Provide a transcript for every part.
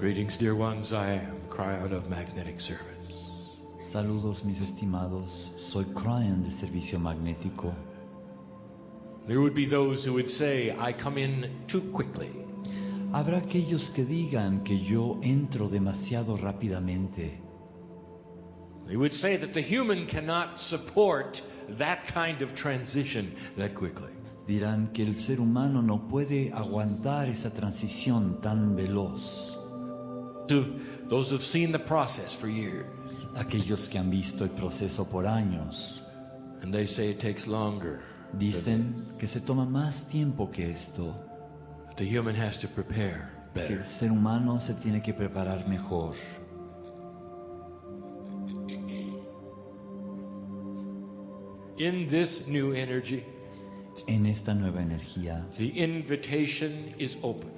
Greetings, dear ones. I am Kryon of Magnetic Service. Saludos, mis estimados. Soy Kryon de Servicio Magnético. There would be those who would say, I come in too quickly. Habrá aquellos que digan que yo entro demasiado rápidamente. They would say that the human cannot support that kind of transition that quickly. Dirán que el ser humano no puede aguantar esa transición tan veloz. Those who've seen the process for years. Aquellos que han visto el proceso por años. And they say it takes longer. Dicen que se toma más tiempo que esto. The human has to prepare Que better. el ser humano se tiene que preparar mejor. In this new energy, En esta nueva energía, the invitation is open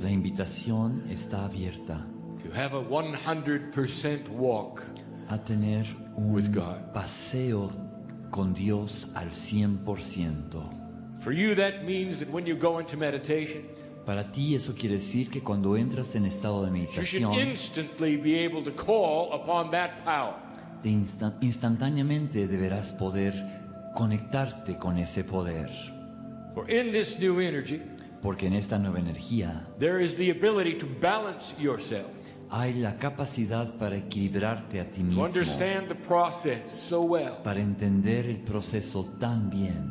la invitación está abierta to have a 100% walk. a tener With un God. paseo con Dios al 100%. For you, that means that when you go into meditation, Para ti eso quiere decir que cuando entras en estado de you should meditación, instantly be able to call upon that power. instantáneamente deberás poder conectarte con ese poder. For in this new energy, Porque en esta nueva energía there is the ability to balance yourself, hay la capacidad para equilibrarte a ti to mismo, understand the process so well para entender el proceso tan bien,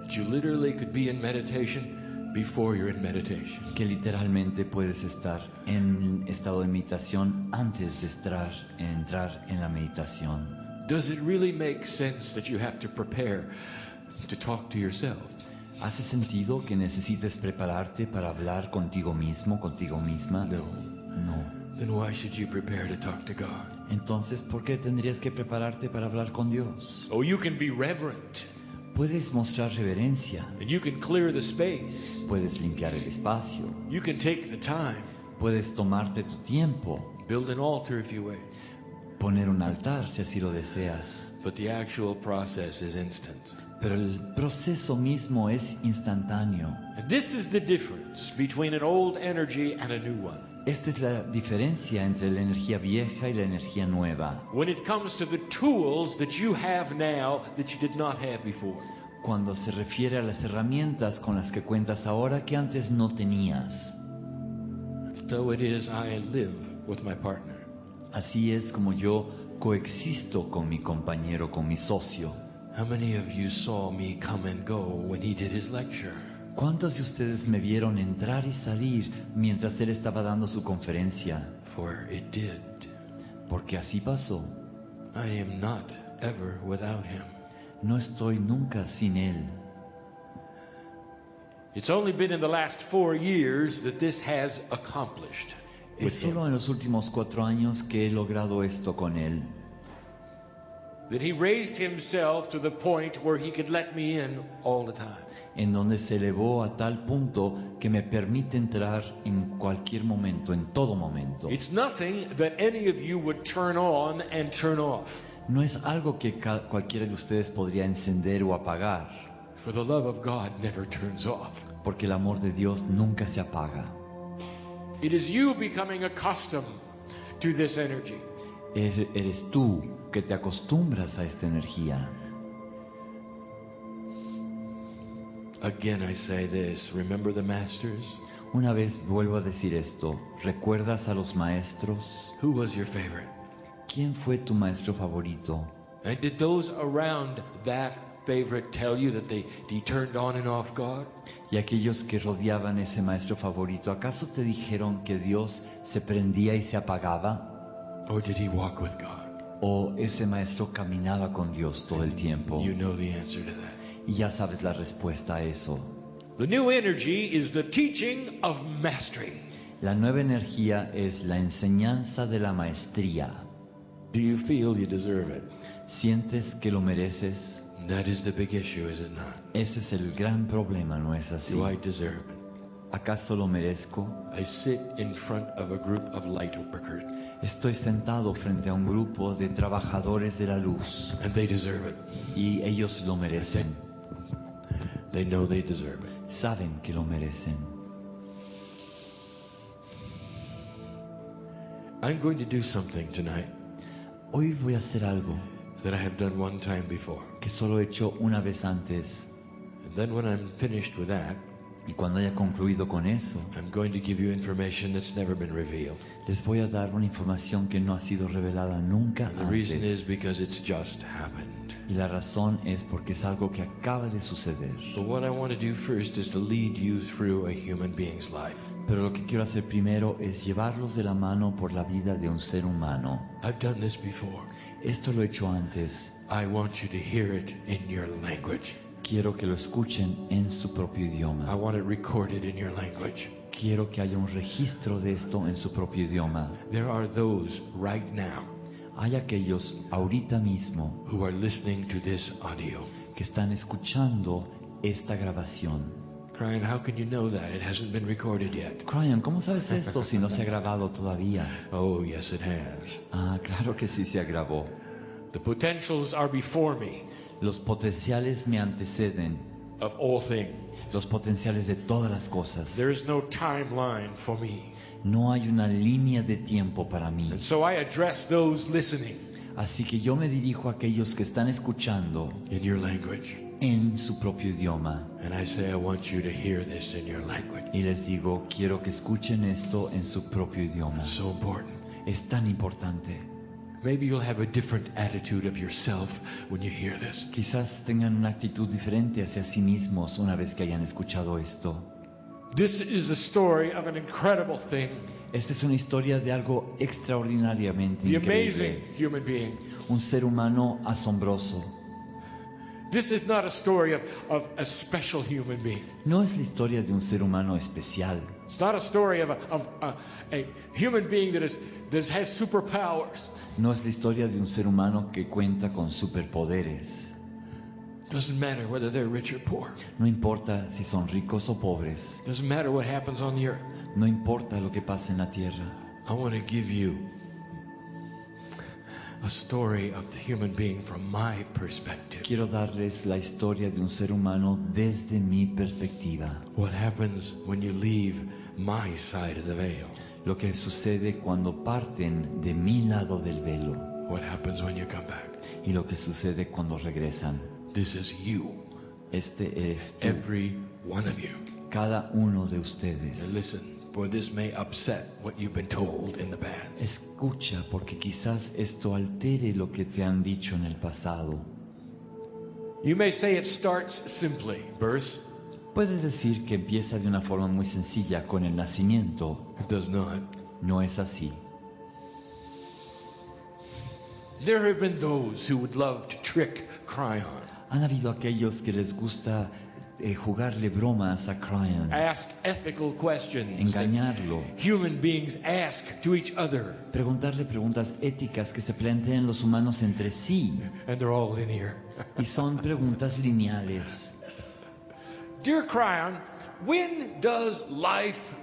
that you literally could be in meditation before you're in meditation. que literalmente puedes estar en estado de meditación antes de entrar en la meditación. Does it really make sense that you have to prepare to talk to yourself? ¿Hace sentido que necesites prepararte para hablar contigo mismo, contigo misma? No. No. Then why should you prepare to talk to God? Entonces, ¿por qué tendrías que prepararte para hablar con Dios? Oh, you can be reverent, Puedes mostrar reverencia, and you can clear the space. puedes limpiar el espacio, You can take the time, puedes tomarte tu tiempo, build an altar if you wish. poner un altar si así lo deseas. But the actual process is instant. Pero el proceso mismo es instantáneo. And this is the difference between an old energy and a new one. Esta es la diferencia entre la energía vieja y la energía nueva. When it comes to the tools that you have now that you did not have before. Cuando se refiere a las herramientas con las que cuentas ahora que antes no tenías. So it is I live with my partner. Así es como yo coexisto con mi compañero, con mi socio. How many of you saw me come and go when he did his lecture? ¿Cuántos de ustedes me vieron entrar y salir mientras él estaba dando su conferencia? For it did. Porque así pasó. I am not ever without him. No estoy nunca sin él. It's only been in the last 4 years that this has accomplished. Es With him. solo en los últimos 4 años que he logrado esto con él. That he raised himself to the point where he could let me in all the time. En donde se elevó a tal punto que me permite entrar en cualquier momento, en todo momento. It's nothing that any of you would turn on and turn off. No es algo que cualquiera de ustedes podría encender o apagar, For the love of God never turns off. porque el amor de Dios nunca se apaga. It is you becoming accustomed to this energy. Eres tú que te acostumbras a esta energía. Again I say this, remember the masters? Una vez vuelvo a decir esto, ¿recuerdas a los maestros? Who was your favorite? ¿Quién fue tu maestro favorito? And did those around that favorite tell you that he turned on and off God? Y aquellos que rodeaban ese maestro favorito, ¿acaso te dijeron que Dios se prendía y se apagaba? Or did he walk with God? ¿O ese maestro caminaba con Dios todo el tiempo? You know the answer to that. Y ya sabes la respuesta a eso. The new energy is the teaching of mastery. La nueva energía es la enseñanza de la maestría. Do you feel you deserve it? ¿Sientes que lo mereces? That is the big issue, is it not? Ese es el gran problema, ¿no es así? Do I deserve it? ¿Acaso lo merezco? I sit in front of a group of light workers, Estoy sentado frente a un grupo de trabajadores de la luz and they deserve it. y ellos lo merecen. They know they deserve it. Saben que lo merecen. I'm going to do something tonight Hoy voy a hacer algo that I have done one time before. que solo he hecho una vez antes. And then when I'm finished with that, Y cuando haya concluido con eso, I'm going to give you information that's never been revealed. les voy a dar una información que no ha sido revelada nunca And the reason is antes. because it's just happened. Y la razón es porque es algo que acaba de suceder. But what I want to do first is to lead you through a human being's life. Pero lo que quiero hacer primero es llevarlos de la mano por la vida de un ser humano. I've done this before. Esto lo he hecho antes. I want you to hear it in your language. Quiero que lo escuchen en su propio I idioma. want it recorded in your language. Quiero que haya un registro de esto en su propio idioma. There are those right now Hay aquellos ahorita mismo who are listening to this audio. que están escuchando esta grabación. Kryon, how can you know that? It hasn't been recorded yet. Kryon, ¿cómo sabes esto si no se ha grabado todavía? Oh, yes, it has. Ah, claro que sí se grabó. The potentials are before me Los potenciales me anteceden, of all things. los potenciales de todas las cosas. There is no timeline for me. No hay una línea de tiempo para mí. And so I address those listening Así que yo me dirijo a aquellos que están escuchando in your language. en su propio idioma. And I say, I want you to hear this in your language. Y les digo, quiero que escuchen esto en su propio idioma. So important. Es tan importante. Maybe you'll have a different attitude of yourself when you hear this. Quizás tengan una actitud diferente hacia sí mismos una vez que hayan escuchado esto. This is the story of an incredible thing. Esta es una historia de algo extraordinariamente The amazing increíble. human being. Un ser humano asombroso. This is not a story of a special human being. No es la historia de un ser humano especial. It's not a story of a human being that has superpowers. No es la historia de un ser humano que cuenta con superpoderes. Doesn't matter whether they're rich or poor. No importa si son ricos o pobres. Doesn't matter what happens on the earth. No importa lo que pasa en la tierra. I want to give you a story of the human being from my perspective. Quiero darles la historia de un ser humano desde mi perspectiva. What happens when you leave my side of the veil? Lo que sucede cuando parten de mi lado del velo. What happens when you come back? Y lo que sucede cuando regresan. This is you, Este es tú, every one of you. cada uno de And ustedes. listen, for this may upset what you've been told in the past. Escucha, porque quizás esto altere lo que te han dicho en el pasado. You may say it starts simply, birth. Puedes decir que empieza de una forma muy sencilla con el nacimiento. It does not. No es así. There have been those who would love to trick Kryon, Han habido aquellos que les gusta jugarle bromas a Kryon, ask ethical questions that engañarlo, human beings ask to each other, preguntarle preguntas éticas que se plantean los humanos entre sí, and they're all linear. y son preguntas lineales. Dear Kryon, when does life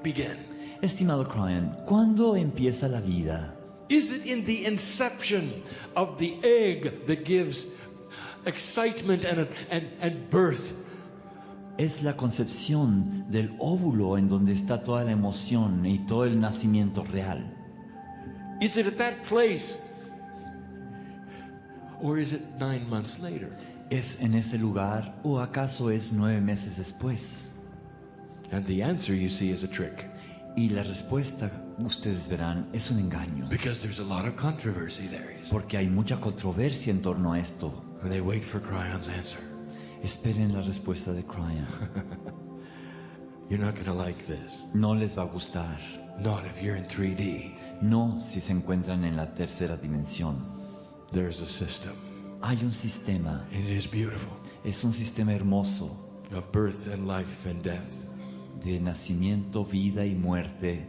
begin? Estimado Kryon, ¿cuándo empieza la vida? Is it in the inception of the egg that gives excitement and birth? Es la concepción del óvulo en donde está toda la emoción y todo el nacimiento real. Is it at that place? Or is it 9 months later? ¿Es en ese lugar o acaso es 9 meses después? And the answer, you see, is a trick. Y la respuesta, ustedes verán, es un engaño. Because there's a lot of controversy there. You see. Porque hay mucha controversia en torno a esto. And they wait for Kryon's answer. Esperen la respuesta de Kryon. You're not going to like this. No les va a gustar. Not if you're in 3D. No si se encuentran en la tercera dimensión. There's a system. Hay un sistema. And it is beautiful. Es un sistema hermoso Of birth and life and death. de nacimiento, vida y muerte.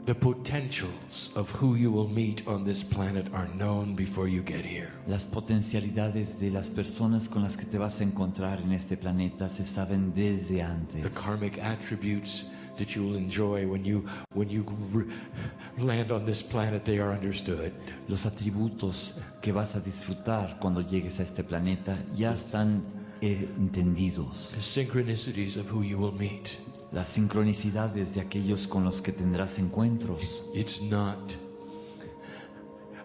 The potentials of who you will meet on this planet are known before you get here. Las potencialidades de las personas con las que te vas a encontrar en este planeta se saben desde antes. The karmic attributes that you will enjoy when you land on this planet, they are understood. Los atributos que vas a disfrutar cuando llegues a este planeta ya están entendidos. The synchronicities of who you will meet. Las sincronicidades de aquellos con los que tendrás encuentros. It's not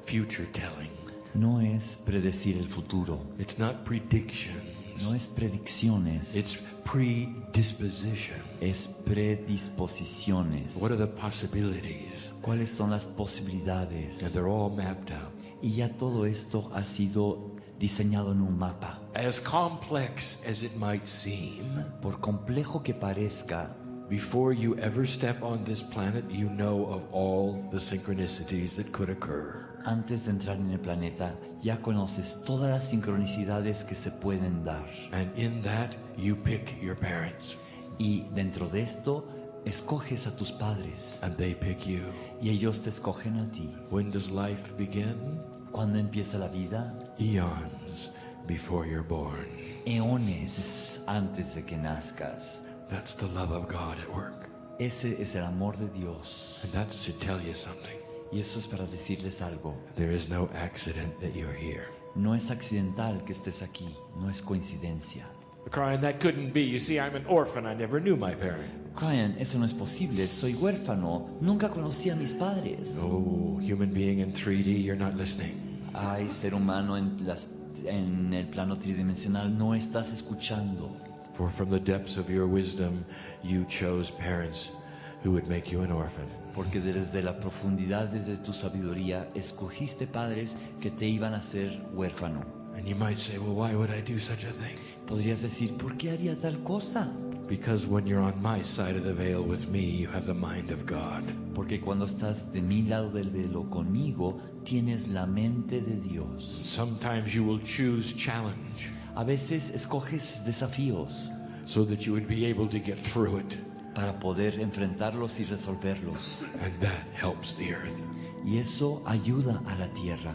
future telling. No es predecir el futuro. It's not predictions. No es predicciones. It's predisposition. Es predisposiciones. What are the possibilities? ¿Cuáles son las posibilidades? And they're all mapped out. Y ya todo esto ha sido diseñado en un mapa. As complex as it might seem, Por complejo que parezca, before you ever step on this planet, you know of all the synchronicities that could occur. antes de entrar en el planeta, ya conoces todas las sincronicidades que se pueden dar. And in that, you pick your parents. Y dentro de esto, escoges a tus padres. And they pick you. Y ellos te escogen a ti. When does life begin? ¿Cuándo empieza la vida? Eons before you're born. Eones antes de que nazcas. That's the love of God at work. Ese es el amor de Dios. And that should tell you something. Y eso es para decirles algo. There is no accident that you're here. No es accidental que estés aquí. No es coincidencia. Kryon, that couldn't be. You see, I'm an orphan. I never knew my parent. Kryon, eso no es posible. Soy huérfano. Nunca conocí a mis padres. Oh, human being in 3D, you're not listening. Ay, ser humano en el plano tridimensional, no estás escuchando. For from the depths of your wisdom, you chose parents who would make you an orphan. Porque desde la profundidad, desde tu sabiduría, escogiste padres que te iban a hacer huérfano. And you might say, well, why would I do such a thing? Podrías decir, ¿por qué haría tal cosa? Because when you're on my side of the veil with me, you have the mind of God. Porque cuando estás de mi lado del velo conmigo, tienes la mente de Dios. Sometimes you will choose challenge A veces escoges desafíos so that you would be able to get through it. para poder enfrentarlos y resolverlos. And that helps the earth. Y eso ayuda a la tierra.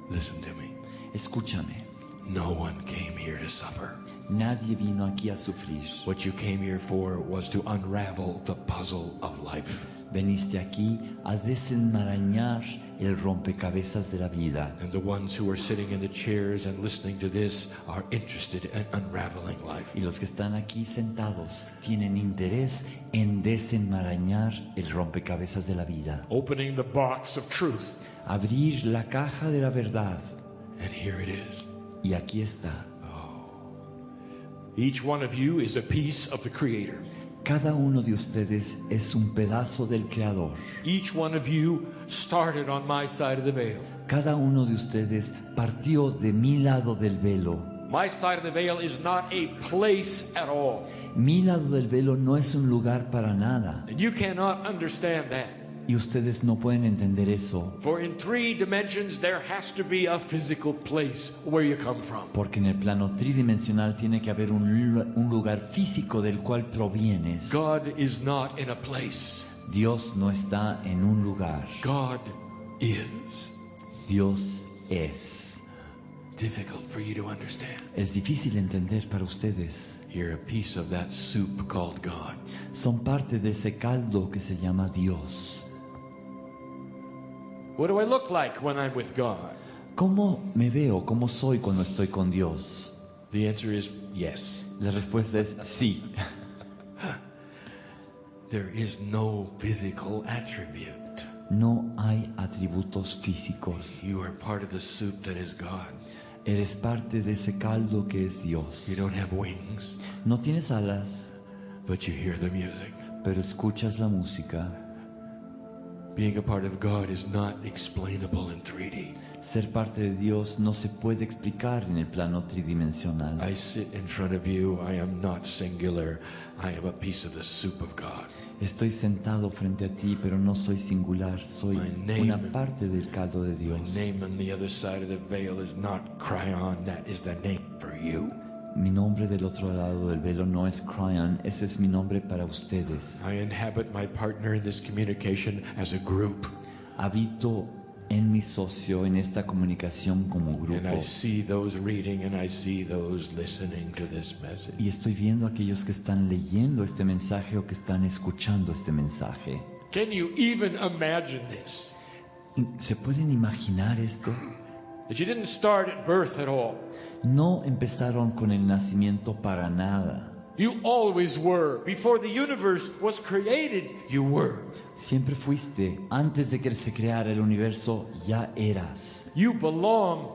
Listen to me. Escúchame, No one came here to suffer. nadie vino aquí a sufrir. What you came here for was to unravel the puzzle of life. Veniste aquí a desenmarañar el rompecabezas de la vida. And the ones who are sitting in the chairs and listening to this are interested in unraveling life. Y los que están aquí sentados tienen interés en desenmarañar el rompecabezas de la vida. Opening the box of truth. Abrir la caja de la verdad. And here it is. Y aquí está. Each one of you is a piece of the Creator. Cada uno de ustedes es un pedazo del Creador. Each one of you started on my side of the veil. Cada uno de ustedes partió de mi lado del velo. My side of the veil is not a place at all. Mi lado del velo no es un lugar para nada. And you cannot understand that. Y ustedes no pueden entender eso. For in 3 dimensions there has to be a physical place where you come from. Porque en el plano tridimensional tiene que haber un lugar físico del cual provienes. God is not in a place. Dios no está en un lugar. God is. Dios es. Difficult for you to understand. Es difícil entender para ustedes. You're a piece of that soup called God. Son parte de ese caldo que se llama Dios. What do I look like when I'm with God? ¿Cómo me veo? ¿Cómo soy cuando estoy con Dios? The answer is yes. La respuesta es sí. There is no physical attribute. No hay atributos físicos. You are part of the soup that is God. Eres parte de ese caldo que es Dios. You don't have wings, No tienes alas, but you hear the music. pero escuchas la música. Being a part of God is not explainable in 3D. Ser parte de Dios no se puede explicar en el plano tridimensional. I sit in front of you. I am not singular. I am a piece of the soup of God. Estoy sentado frente a ti, pero no soy singular. Soy una parte del caldo de My Dios. name on the other side of the veil is not Kryon. That is the name for you. Mi nombre del otro lado del velo no es Kryon, ese es mi nombre para ustedes. I inhabit my partner in this communication as a group. Habito en mi socio en esta comunicación como And grupo. I see those reading and I see those listening to this message. Y estoy viendo a aquellos que están leyendo este mensaje o que están escuchando este mensaje. Can you even imagine this? ¿Se pueden imaginar esto? That you didn't start at birth at all. No empezaron con el nacimiento para nada. You always were. Before the universe was created, you were. Siempre fuiste. Antes de que se creara el universo, ya eras. You belong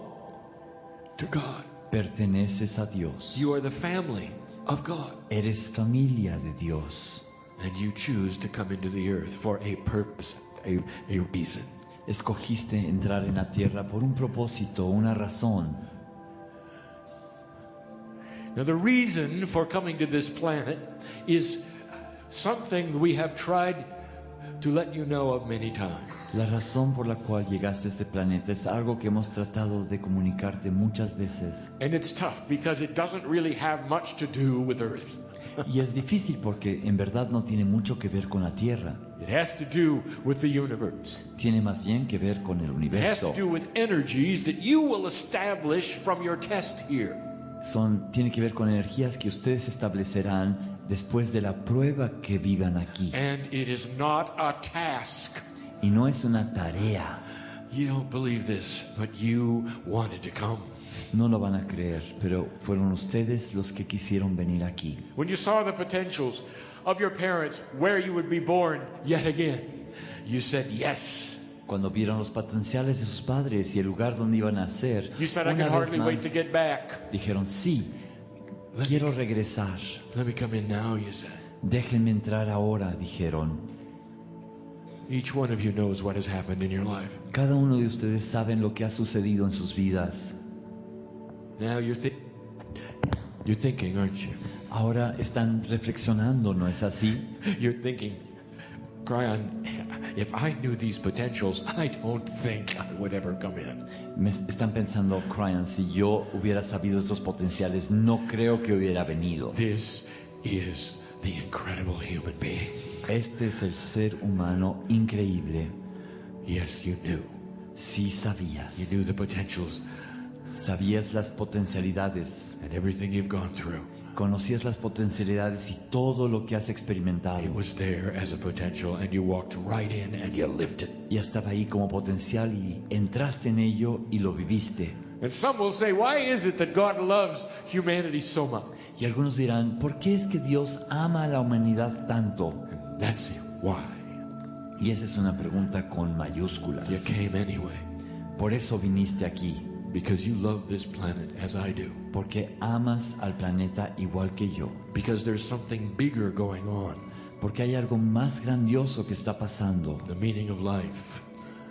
to God. Perteneces a Dios. You are the family of God. Eres familia de Dios. And you choose to come into the earth for a purpose, a reason. Escogiste entrar en la tierra por un propósito, una razón. Now, the reason for coming to this planet is something we have tried to let you know of many times. La razón por la cual llegaste a este planeta es algo que hemos tratado de comunicarte muchas veces. And it's tough because it doesn't really have much to do with Earth. Y es difícil porque en verdad no tiene mucho que ver con la Tierra. It has to do with the universe. Tiene más bien que ver con el It has to universo. do with energies that you will establish from your test here. Tiene que ver con energías que ustedes establecerán después de la prueba que vivan aquí. And it is not a task. Y no es una tarea. You don't believe this, but you wanted to come. No lo van a creer, pero fueron ustedes los que quisieron venir aquí. When you saw the potentials of your parents, where you would be born yet again, you said yes. Cuando vieron los potenciales de sus padres y el lugar donde iban a nacer, You said, I una can vez hardly wait más to get back. dijeron, sí, quiero regresar. Let me come in now, you said. Déjenme entrar ahora, dijeron. Each one of you knows what has happened in your life. Cada uno de ustedes saben lo que ha sucedido en sus vidas. Now you're thinking, aren't you? Ahora están reflexionando, ¿no es así? You're thinking, Kryon, if I knew these potentials, I don't think I would ever come in. Están pensando, Kryon, si yo hubiera sabido estos potenciales, no creo que hubiera venido. This is the incredible human being. Este es el ser humano increíble. Yes, you knew. Sí sabías. You knew the potentials Sabías las potencialidades. and everything you've gone through. Conocías las potencialidades y todo lo que has experimentado. It was there as a potential, and you walked right in and you lived it. Ya estaba ahí como potencial y entraste en ello y lo viviste. And some will say, why is it that God loves humanity so much? Y algunos dirán, ¿por qué es que Dios ama a la humanidad tanto? That's why. Y esa es una pregunta con mayúsculas. You came anyway, Por eso viniste aquí, because you love this planet as I do. porque amas al planeta igual que yo, Because there's something bigger going on. porque hay algo más grandioso que está pasando, The meaning of life.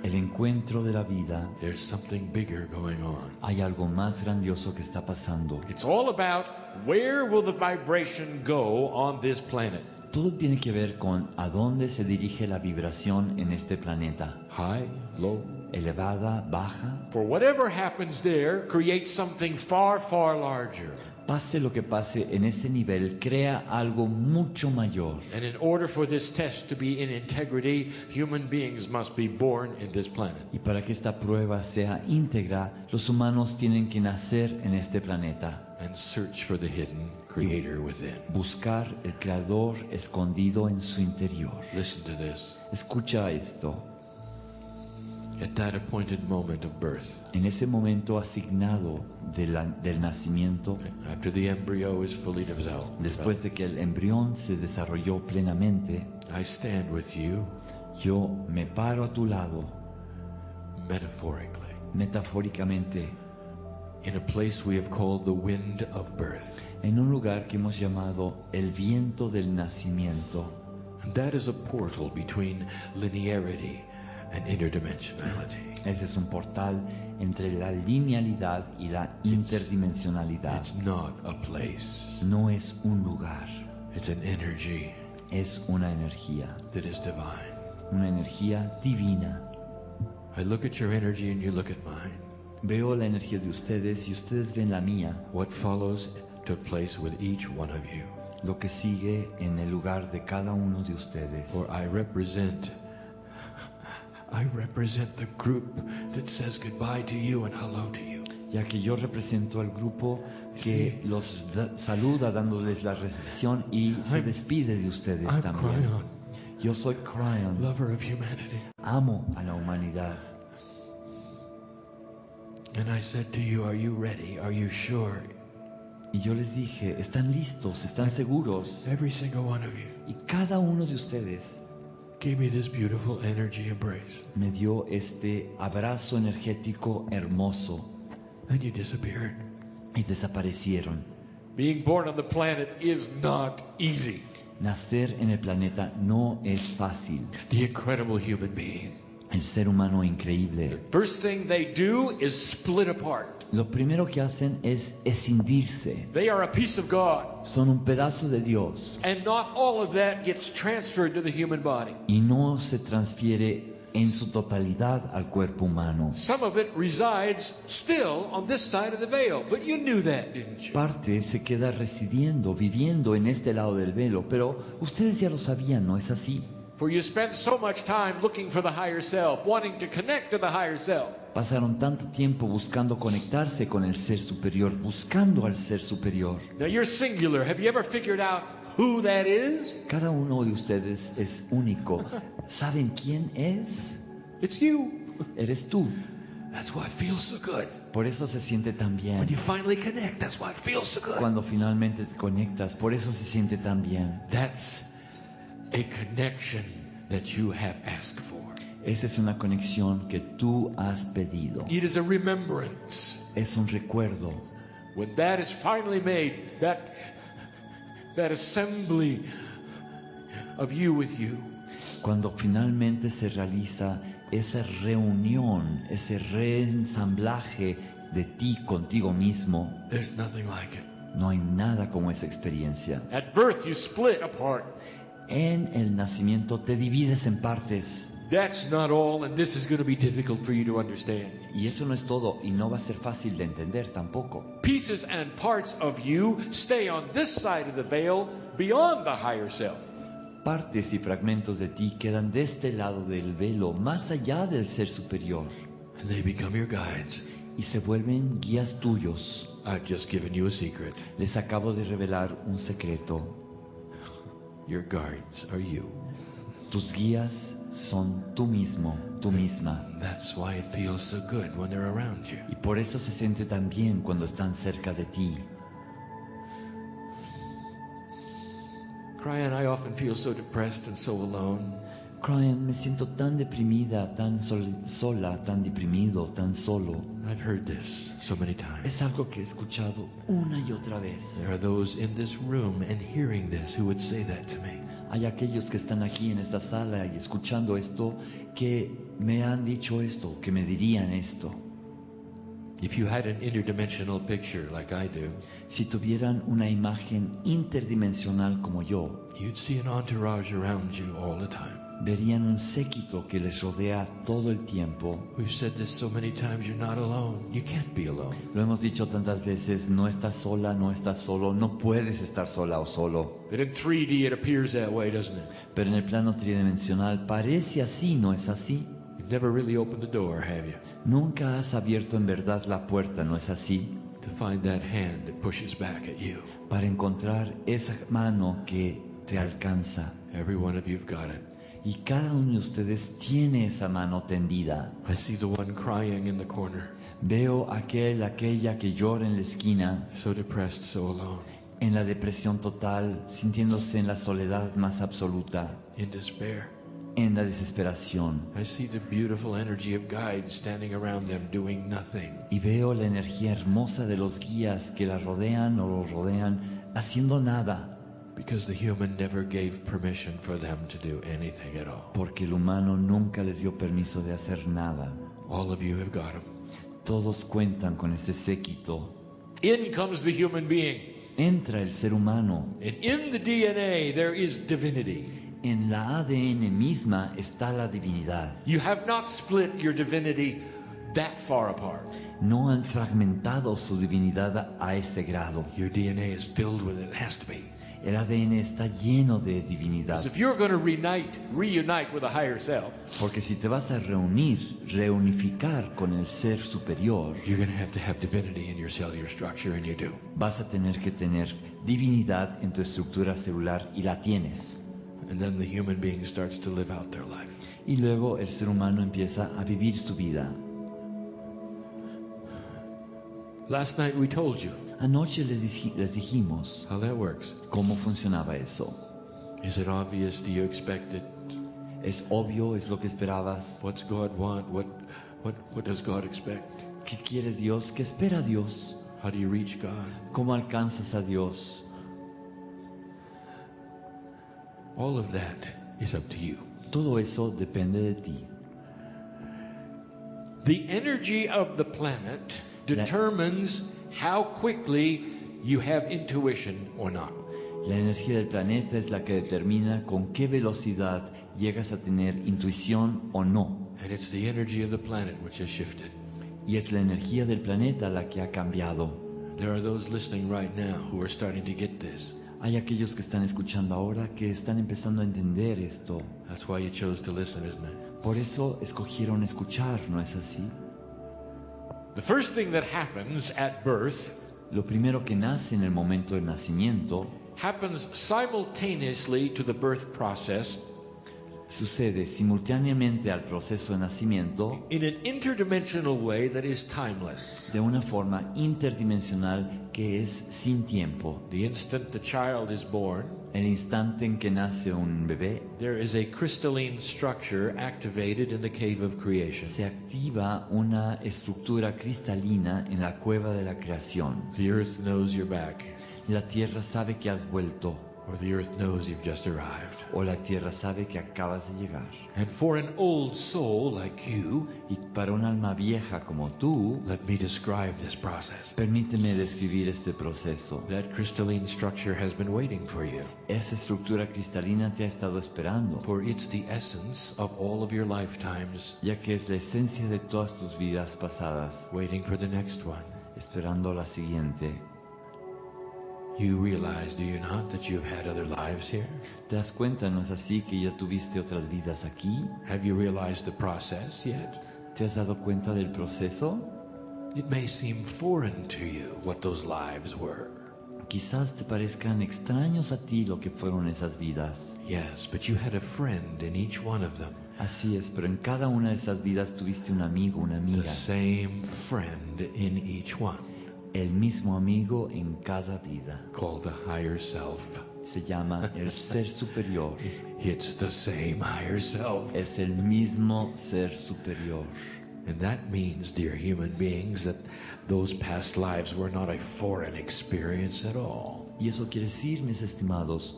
el encuentro de la vida. There's something bigger going on. Hay algo más grandioso que está pasando. It's all about where will the vibration go on this planet? Todo tiene que ver con a dónde se dirige la vibración en este planeta. High, low. Elevada, baja. For whatever happens there creates something far, far larger. Pase lo que pase en ese nivel, crea algo mucho mayor. And in order for this test to be in integrity, human beings must be born in this planet. Y para que esta prueba sea íntegra, los humanos tienen que nacer en este planeta. And search for the hidden creator within. Buscar el creador escondido en su interior. Listen to this. Escucha esto. At that appointed moment of birth, En ese momento asignado del nacimiento, after the embryo is fully developed, después de que el embrión se desarrolló plenamente, I stand with you yo me paro a tu lado, metaphorically metafóricamente, in a place we have called the wind of birth. en un lugar que hemos llamado el viento del nacimiento. And that is a portal between linearity and interdimensionality. Ese es un portal entre la linealidad y la interdimensionalidad. It's not a place. No es un lugar, It's an energy es una energía divina. I look at your energy and you look at mine. Veo la energía de ustedes y ustedes ven la mía. What follows took place with each one of you. Lo que sigue en el lugar de cada uno de ustedes. For I represent the group that says goodbye to you and hello to you. Ya que yo represento al grupo que los saluda dándoles la recepción y se despide de ustedes I'm también. Kryon, Yo soy Kryon, lover of humanity. amo a la humanidad. And I said to you, are you ready? Are you sure? Y yo les dije, ¿están listos? ¿Están seguros? Every single one of you Y cada uno de ustedes gave me this beautiful energy embrace. me dio este abrazo energético hermoso And you disappeared. y desaparecieron. Being born on the planet is not easy. Nacer en el planeta no es fácil. The incredible human being. El ser humano increíble. First thing they do is split apart. Lo primero que hacen es escindirse. They are a piece of God. Son un pedazo de Dios And not all of that gets transferred to the human body. y no se transfiere en su totalidad al cuerpo humano. Some of it resides still on this side of the veil. But you knew that, didn't you? Parte se queda residiendo, viviendo en este lado del velo, pero ustedes ya lo sabían, ¿no es así? For you spent so much time looking for the higher self, wanting to connect to the higher self. Pasaron tanto tiempo buscando conectarse con el ser superior, buscando al ser superior. Now you're singular. Have you ever figured out who that is? Cada uno de ustedes es único. ¿Saben quién es? It's you. Eres tú. That's why it feels so good. Por eso se siente tan bien. When you finally connect, that's why it feels so good. Cuando finalmente te conectas, por eso se siente tan bien. That's a connection that you have asked for. Esa es una conexión que tú has pedido. It is a remembrance. Es un recuerdo. When that is finally made, that assembly of you with you, Cuando finalmente se realiza esa reunión, ese reensamblaje de ti contigo mismo, there's nothing like it. no hay nada como esa experiencia. At birth, you split apart. En el nacimiento te divides en partes. That's not all, and this is going to be difficult for you to understand. Y eso no es todo, y no va a ser fácil de entender tampoco. Pieces and parts of you stay on this side of the veil beyond the higher self. Partes y fragmentos de ti quedan de este lado del velo, más allá del ser superior, And they become your guides. y se vuelven guías tuyos. I've just given you a secret. Les acabo de revelar un secreto. Your guides are you. Tus guías son tú mismo, tú misma. That's why it feels so good when they're around you. Y por eso se siente tan bien cuando están cerca de ti. Kryon, I often feel so depressed and so alone. Kryon, me siento tan deprimida, tan sola, tan deprimido, tan solo. I've heard this so many times. Es algo que he escuchado una y otra vez. There are those in this room and hearing this who would say that to me. Hay aquellos que están aquí en esta sala y escuchando esto que me han dicho esto, que me dirían esto. If you had an interdimensional picture like I do, Si tuvieran una imagen interdimensional como yo, you'd see an entourage around you all the time. verían un séquito que les rodea todo el tiempo. We've said this so many times, you're not alone. You can't be alone. Lo hemos dicho tantas veces, no estás sola, no estás solo, no puedes estar sola o solo. But in 3D it appears that way, doesn't it? Pero en el plano tridimensional parece así, ¿no es así? You've never really opened the door, have you? Nunca has abierto en verdad la puerta, ¿no es así? To find that hand that pushes back at you. Para encontrar esa mano que te alcanza. Every one of you've got it. Y cada uno de ustedes tiene esa mano tendida. I see the one crying in the corner, Veo aquella que llora en la esquina, so depressed, so alone, en la depresión total, sintiéndose en la soledad más absoluta, in despair. en la desesperación. I see the beautiful energy of guides standing around them doing nothing. Y veo la energía hermosa de los guías que la rodean o lo rodean haciendo nada, Because the human never gave permission for them to do anything at all. porque el humano nunca les dio permiso de hacer nada. All of you have got them. Todos cuentan con este séquito. In comes the human being. Entra el ser humano. And in the DNA there is divinity. En la ADN misma está la divinidad. You have not split your divinity that far apart. No han fragmentado su divinidad a ese grado. Your DNA is filled with it. It has to be. El ADN está lleno de divinidad. Because if you're going to reunite with a higher self, Porque si te vas a reunificar con el ser superior, you're going to have divinity in your cellular structure, and you do. vas a tener que tener divinidad en tu estructura celular y la tienes. And then the human being starts to live out their life. Y luego el ser humano empieza a vivir su vida. Last night we told you Anoche les dijimos how that works. cómo funcionaba eso. Is it obvious? Do you expect it? ¿Es obvio? ¿Es lo que esperabas? What's God want? What does God expect? ¿Qué quiere Dios? ¿Qué espera Dios? How do you reach God? ¿Cómo alcanzas a Dios? All of that is up to you. Todo eso depende de ti. The energy of the planet determines how quickly you have intuition or not. La energía del planeta es la que determina con qué velocidad llegas a tener intuición o no. And it's the energy of the planet which has shifted. Y es la energía del planeta la que ha cambiado. There are those listening right now who are starting to get this. Hay aquellos que están escuchando ahora que están empezando a entender esto. That's why you chose to listen, isn't it? Por eso escogieron escuchar, ¿no es así? The first thing that happens at birth Lo primero que nace en el momento del nacimiento happens simultaneously to the birth process sucede simultáneamente al proceso de nacimiento in an interdimensional way that is timeless. de una forma interdimensional que es sin tiempo. The instant the child is born, El instante en que nace un bebé, there is a crystalline structure activated in the cave of creation. se activa una estructura cristalina en la cueva de la creación. The earth knows you're back, La tierra sabe que has vuelto, or the earth knows you've just arrived. o la tierra sabe que acabas de llegar. And for an old soul like you, Y para un alma vieja como tú, let me describe this process. permíteme describir este proceso. That crystalline structure has been waiting for you, Esa estructura cristalina te ha estado esperando, for it's the essence of all of your lifetimes, ya que es la esencia de todas tus vidas pasadas, waiting for the next one. esperando la siguiente. You realize, do you not, that you've had other lives here? ¿Te das cuenta, no es así, que ya tuviste otras vidas aquí? Have you realized the process yet? ¿Te has dado cuenta del proceso? It may seem foreign to you what those lives were. Quizás te parezcan extraños a ti lo que fueron esas vidas. Yes, but you had a friend in each one of them. Así es, pero en cada una de esas vidas tuviste un amigo, una The amiga. same friend in each one, El mismo amigo en cada vida. called the higher self. Se llama el ser superior. It's the same higher self. Es el mismo ser superior. And that means, dear human beings, that those past lives were not a foreign experience at all. Y eso quiere decir, mis estimados,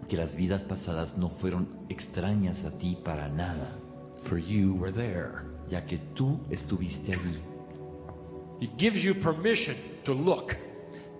que las vidas pasadas no fueron extrañas a ti para nada, For you were there. ya que tú estuviste allí. It gives you permission to look,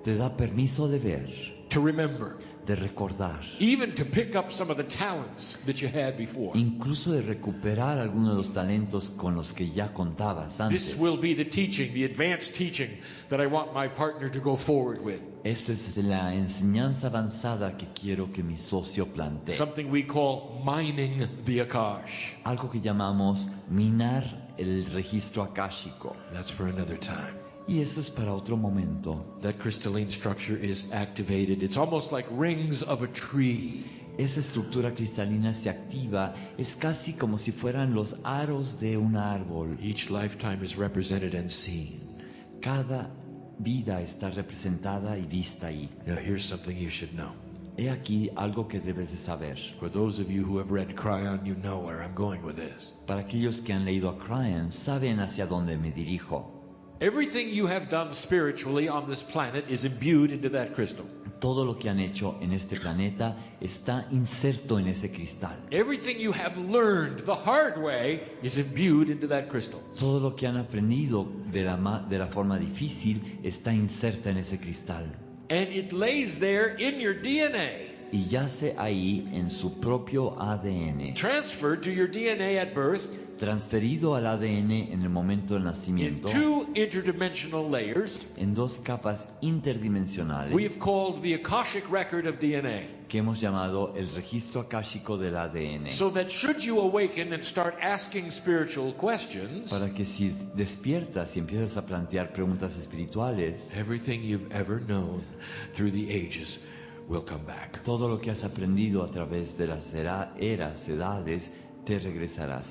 Te da permiso de ver, to remember, de recordar, even to pick up some of the talents that you had before. incluso de recuperar algunos de los talentos con los que ya contabas antes. This will be the teaching, the advanced teaching that I want my partner to go forward with. Esta es la enseñanza avanzada que quiero que mi socio plantee. Something we call mining the Akash. Algo que llamamos minar el registro akáshico. That's for another time. Y eso es para otro momento. That crystalline structure is activated. It's almost like rings of a tree. Esa estructura cristalina se activa, es casi como si fueran los aros de un árbol. Each lifetime is represented and seen. Cada vida está representada y vista ahí. Now here's something you should know. He aquí algo que debes de saber. For those of you who have read Kryon, you know where I'm going with this. Para aquellos que han leído a Kryon, saben hacia dónde me dirijo. Everything you have done spiritually on this planet is imbued into that crystal. Todo lo que han hecho en este planeta está inserto en ese cristal. Everything you have learned the hard way is imbued into that crystal. Todo lo que han aprendido de la forma difícil está inserta en ese cristal. And it lays there in your DNA, Y yace ahí en su propio ADN, transferred to your DNA at birth transferido al ADN en el momento del in nacimiento, two interdimensional layers en dos capas interdimensionales we have called the Akashic record of DNA. que hemos llamado el registro akáshico del ADN. So that should you awaken and start asking spiritual questions, Para que si despiertas y empiezas a plantear preguntas espirituales, everything you've ever known through the ages will come back. todo lo que has aprendido a través de las edades te regresará.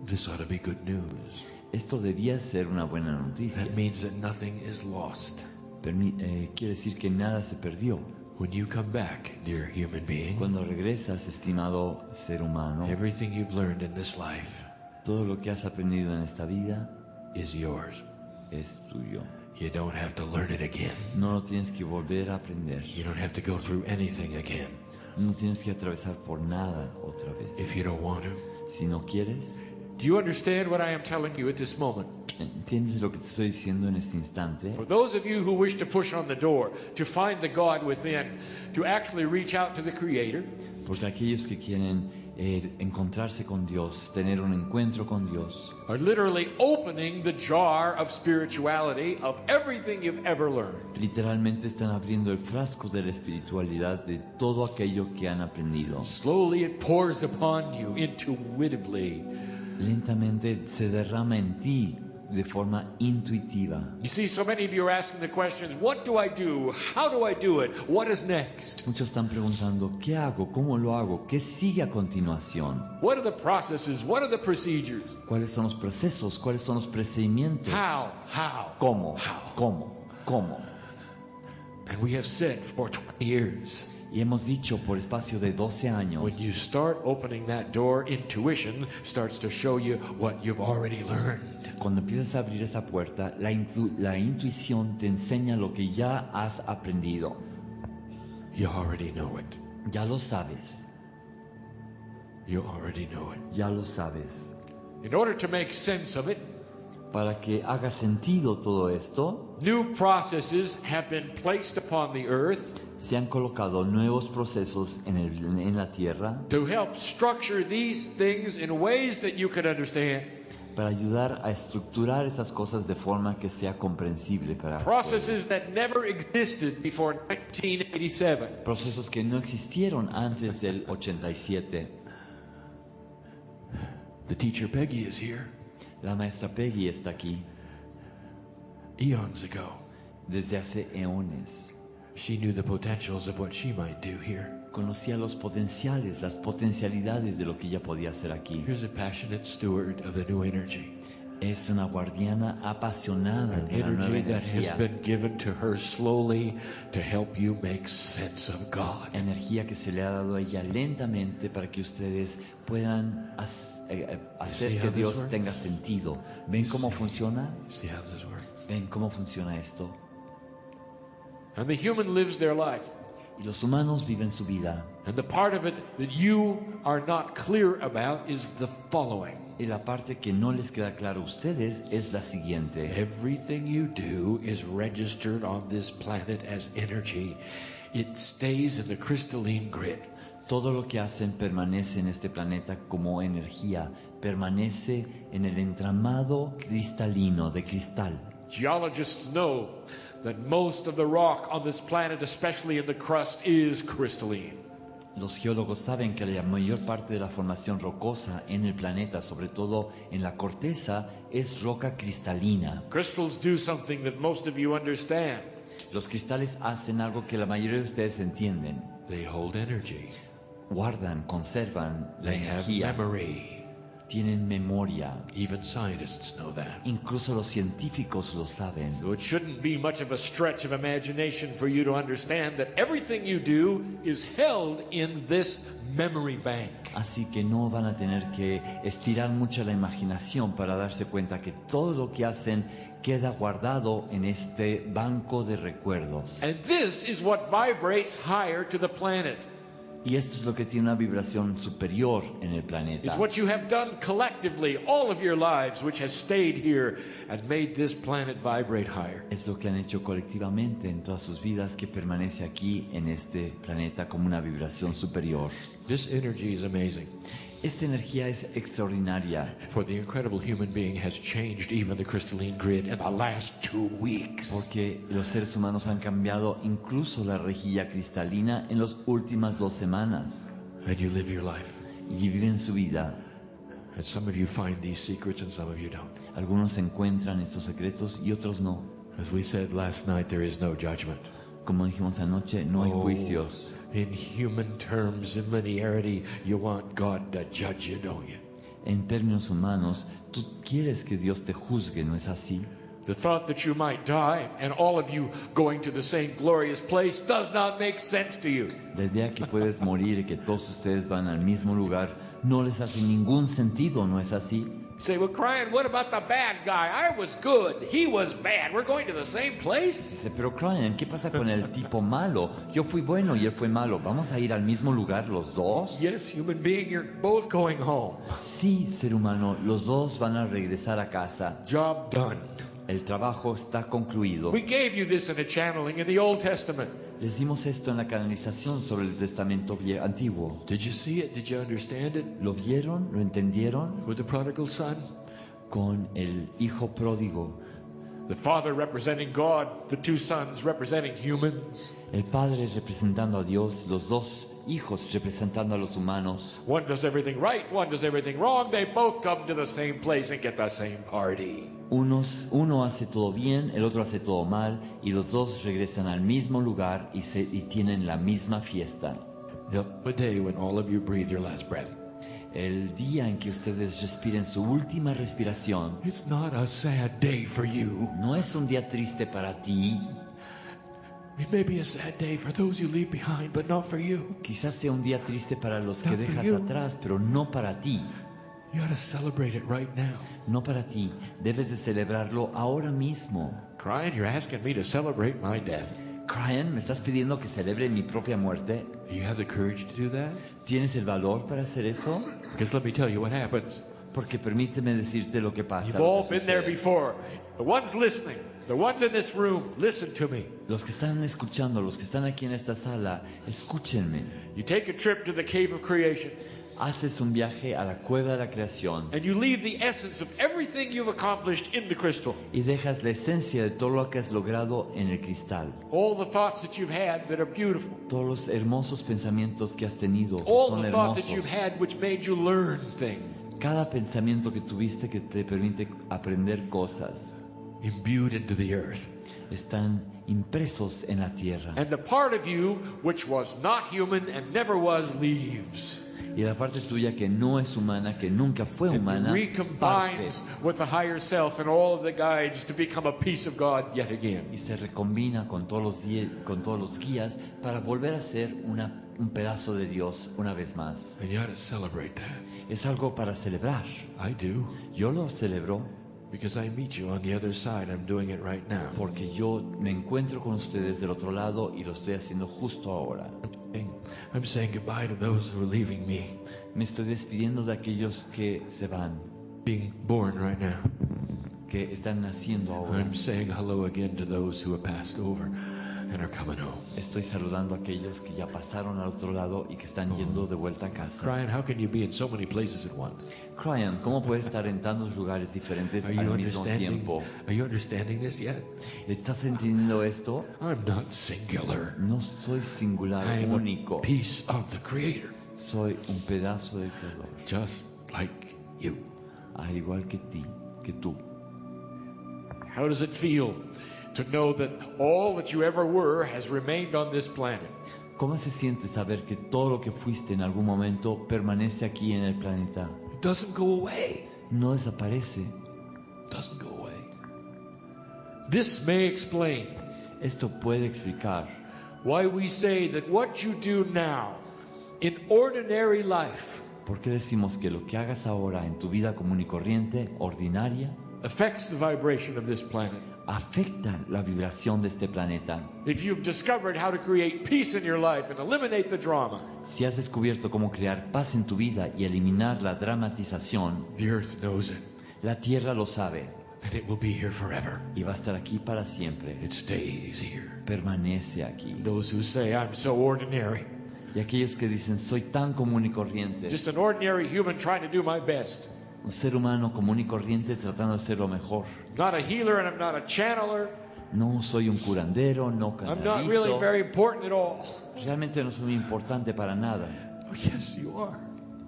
This ought to be good news. Esto debía ser una buena noticia. That means that nothing is lost. Quiere decir que nada se perdió. When you come back, dear human being, Cuando regresas, estimado ser humano, everything you've learned in this life todo lo que has aprendido en esta vida is yours. es tuyo. You don't have to learn it again. No lo tienes que volver a aprender. You don't have to go through anything again. No tienes que atravesar por nada otra vez. If you don't want to. Si no quieres, Do you understand what I am telling you at this moment? ¿entiendes lo que te estoy diciendo en este instante? For those of you who wish to push on the door, to find the God within, to actually reach out to the Creator, Porque aquellos que quieren encontrarse con Dios, tener un encuentro con Dios, are literally opening the jar of spirituality of everything you've ever learned. literalmente están abriendo el frasco de la espiritualidad de todo aquello que han aprendido. Slowly it pours upon you intuitively. Lentamente se derrama en ti de forma intuitiva. You see, so many of you are asking the questions, what do I do? How do I do it? What is next? Muchos están preguntando, ¿qué hago? ¿Cómo lo hago? ¿Qué sigue a continuación? What are the processes? What are the procedures? ¿Cuáles son los procesos? ¿Cuáles son los procedimientos? How? ¿Cómo? How? ¿Cómo? ¿Cómo? And we have said for 20 years, Y hemos dicho por espacio de 12 años, when you start opening that door, intuition starts to show you what you've already learned. cuando empiezas a abrir esa puerta, la intuición te enseña lo que ya has aprendido. You already know it. Ya lo sabes, You already know it. ya lo sabes. In order to make sense of it, Para que haga sentido todo esto, new processes have been placed upon the earth se han colocado nuevos procesos en la tierra to help structure these things in ways that you can understand. para ayudar a estructurar esas cosas de forma que sea comprensible para Processes that never existed before 1987. procesos que no existieron antes del 87. The teacher Peggy is here. La maestra Peggy está aquí Eons ago, desde hace eones. she knew the potentials of what she might do here. Conocía los potenciales, las potencialidades de lo que ella podía hacer aquí. Here's a passionate steward of the new energy. Es una guardiana apasionada de la nueva Energy that has energía. been given to her slowly to help you make sense of God. Energía que se le ha dado a ella lentamente para que ustedes puedan hacer que Dios tenga sentido. ¿Ven cómo funciona? See how this works? ¿Ven cómo funciona esto? And the human lives their life. Y los humanos viven su vida. And the part of it that you are not clear about is the following. Y la parte que no les queda claro a ustedes es la siguiente. Everything you do is registered on this planet as energy. It stays in the crystalline grid. Todo lo que hacen permanece en este planeta como energía, permanece en el entramado cristalino de cristal. Geologists know that most of the rock on this planet, especially in the crust, is crystalline. Los geólogos saben que la mayor parte de la formación rocosa en el planeta, sobre todo en la corteza, es roca cristalina. Crystals do something that most of you understand. Los cristales hacen algo que la mayoría de ustedes entienden. They hold energy. Guardan, conservan la They have energía, memory. tienen memoria. Even scientists know that. Incluso los científicos lo saben. So it shouldn't be much of a stretch of imagination for you to understand that everything you do is held in this memory bank. Así que no van a tener que estirar mucho la imaginación para darse cuenta que todo lo que hacen queda guardado en este banco de recuerdos. And this is what vibrates higher to the planet. Y esto es lo que tiene una vibración superior en el planeta. It's what you have done collectively, all of your lives, which has stayed here and made this planet vibrate higher. Es lo que han hecho colectivamente en todas sus vidas que permanece aquí en este planeta como una vibración superior. This energy is amazing. Esta energía es extraordinaria. For the incredible human being has changed even the crystalline grid in the last 2 weeks. Porque los seres humanos han cambiado incluso la rejilla cristalina en las últimas 2 semanas. And you live your life. Y viven su vida. And some of you find these secrets and some of you don't. Algunos encuentran estos secretos y otros no. As we said last night, there is no judgment. Como dijimos anoche, no hay juicios. In human terms, in linearity, you want God to judge you, don't you? En términos humanos, tú quieres que Dios te juzgue, ¿no es así? The thought that you might die and all of you going to the same glorious place does not make sense to you. La idea que puedes morir y que todos ustedes van al mismo lugar no les hace ningún sentido, ¿no es así? You say, well, Kryon, what about the bad guy? I was good. He was bad. We're going to the same place? Dice, pero Kryon, ¿qué pasa con el tipo malo? Yo fui bueno y él fue malo. ¿Vamos a ir al mismo lugar los dos? Yes, human being, you're both going home. Sí, ser humano, los dos van a regresar a casa. Job done. El trabajo está concluido. We gave you this in a channeling in the Old Testament. Les dimos esto en la canalización sobre el Testamento Antiguo. Did you see it? Did you understand it? ¿Lo vieron? ¿Lo entendieron? With the prodigal son? Con el hijo pródigo. The father representing God, the two sons representing humans. El padre representando a Dios, los dos hijos representando a los humanos. One does everything right, one does everything wrong. They both come to the same place and get the same party. Uno hace todo bien, el otro hace todo mal, y los dos regresan al mismo lugar y tienen la misma fiesta. The day when all of you breathe your last breath. El día en que ustedes respiren su última respiración. It's not a sad day for you. No es un día triste para ti. It may be a sad day for those you leave behind, but not for you. Quizás sea un día triste para los que Not for dejas you. atrás, pero no para ti. You ought to celebrate it right now. No para ti. Debes de celebrarlo ahora mismo. Kryon, you're asking me to celebrate my death. Kryon, ¿me estás pidiendo que celebre mi propia muerte? You have the courage to do that? ¿Tienes el valor para hacer eso? Because let me tell you what happens. Porque permíteme decirte lo que pasa. You've lo all que been there sucede. before. The ones listening, the ones in this room, listen to me. Los que están escuchando, los que están aquí en esta sala, escúchenme. You take a trip to the cave of creation Haces un viaje a la cueva de la creación and you leave the essence of everything you've accomplished in the crystal. y dejas la esencia de todo lo que has logrado en el cristal. All the thoughts that you've had that are beautiful. Todos los hermosos pensamientos que has tenido, que All son the thoughts that hermosos. you've had which made you learn things. Cada pensamiento que tuviste que te permite aprender cosas Imbued into the earth. están impresos en la tierra. And the part of you which was not human and never was leaves. Y la parte tuya que no es humana, que nunca fue And humana, parte recombines with the higher self and all of the guides to become a piece of God yet again. y se recombina con todos los guías para volver a ser un pedazo de Dios una vez más. And you ought to celebrate that. Es algo para celebrar. I do. Yo lo celebro Because I meet you on the other side. I'm doing it right now. porque yo me encuentro con ustedes del otro lado y lo estoy haciendo justo ahora. I'm saying goodbye to those who are leaving me. Me estoy despidiendo de aquellos que se van, Being born right now. que están naciendo ahora. I'm saying hello again to those who have passed over and are coming home. Estoy saludando a aquellos que ya pasaron al otro lado y que están yendo de vuelta a casa. Kryon, how can you be in so many places at once? Kryon, ¿cómo puedes estar en tantos lugares diferentes Are you al mismo understanding? tiempo? Are you understanding this yet? ¿Estás entendiendo esto? I'm not singular. No soy singular, I am a único. piece of the Creator, Soy un pedazo del Creador, just like you. al igual que tú. How does it feel to know that all that you ever were has remained on this planet? ¿Cómo se siente saber que todo lo que fuiste en algún momento permanece aquí en el planeta? It doesn't go away. No desaparece. It doesn't go away. This may explain Esto puede explicar why we say that what you do now in ordinary life por qué decimos que lo que hagas ahora en tu vida común y corriente, ordinaria, affects the vibration of this planet. afecta la vibración de este planeta. If you've discovered how to create peace in your life and eliminate the drama, Si has descubierto cómo crear paz en tu vida y eliminar la dramatización, the earth knows it, la tierra lo sabe and it will be here forever. y va a estar aquí para siempre. It stays here. Permanece aquí. Those who say, I'm so ordinary, Y aquellos que dicen, soy tan común y corriente, just an ordinary human trying to do my best. un ser humano común y corriente tratando de hacer lo mejor. Not a healer and I'm not a channeler. No soy un curandero, no I'm not really canalizo. very important at all. Realmente no soy muy importante para nada. Oh, yes, you are.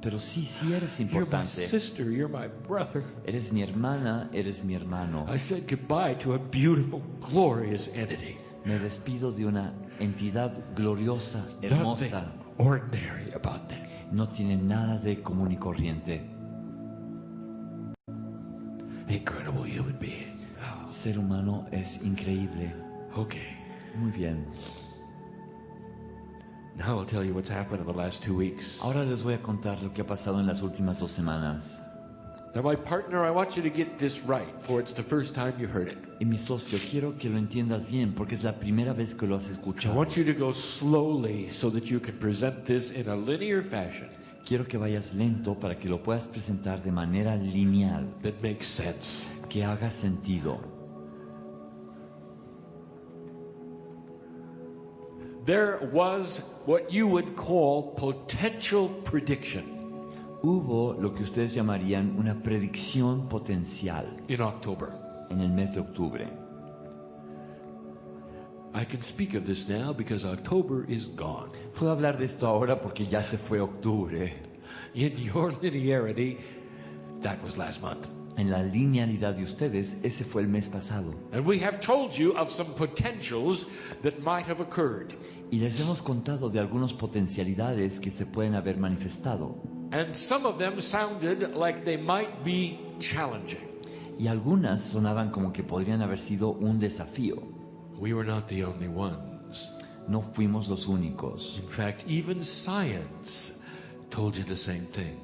Pero sí eres You're my importante. sister. You're my brother. Eres mi hermana, eres mi hermano. I said goodbye to a beautiful, glorious entity. Me despido de una entidad gloriosa, Nothing hermosa. ordinary about that. No tiene nada de común y corriente. ser humano es increíble. Okay. Muy bien. Now I'll tell you what's happened in the last 2 weeks. Ahora les voy a contar lo que ha pasado en las últimas 2 semanas. Now, my partner, I want you to get this right, for it's the first time you've heard it. Y mi socio, quiero que lo entiendas bien, porque es la primera vez que lo has I escuchado. want you to go slowly so that you can present this in a linear fashion Quiero que vayas lento para que lo puedas presentar de manera lineal, that makes sense. que haga sentido. There was what you would call potential prediction Hubo lo que ustedes llamarían una predicción potencial in October. en el mes de octubre. I can speak of this now because October is gone. Puedo hablar de esto ahora porque ya se fue octubre. In your linearity, that was last month. En la linealidad de ustedes, ese fue el mes pasado. And we have told you of some potentials that might have occurred. Y les hemos contado de algunas potencialidades que se pueden haber manifestado. And some of them sounded like they might be challenging. Y algunas sonaban como que podrían haber sido un desafío. We were not the only ones. No fuimos los únicos. In fact, even science told you the same thing.